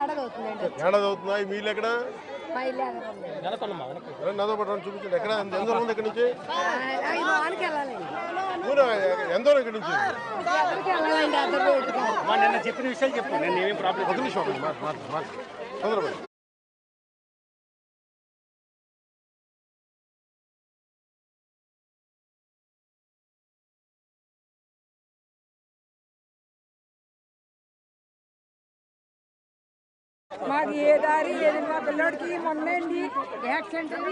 ఏడాది అవుతుందా ఈ మీలు ఎక్కడ నాతో పాటు చూపించండి ఎక్కడ ఎంత దూరం ఉంది ఇక్కడ నుంచి ఎంత దూరం ఇక్కడ నుంచి నిన్న చెప్పిన విషయాలు చెప్పు నేను ఏమేం ప్రాబ్లం ఒక నిమిషం తొందరపడి మాది ఏ దారి ఏది మా పిల్లోడికి మొన్నండి యాక్సిడెంట్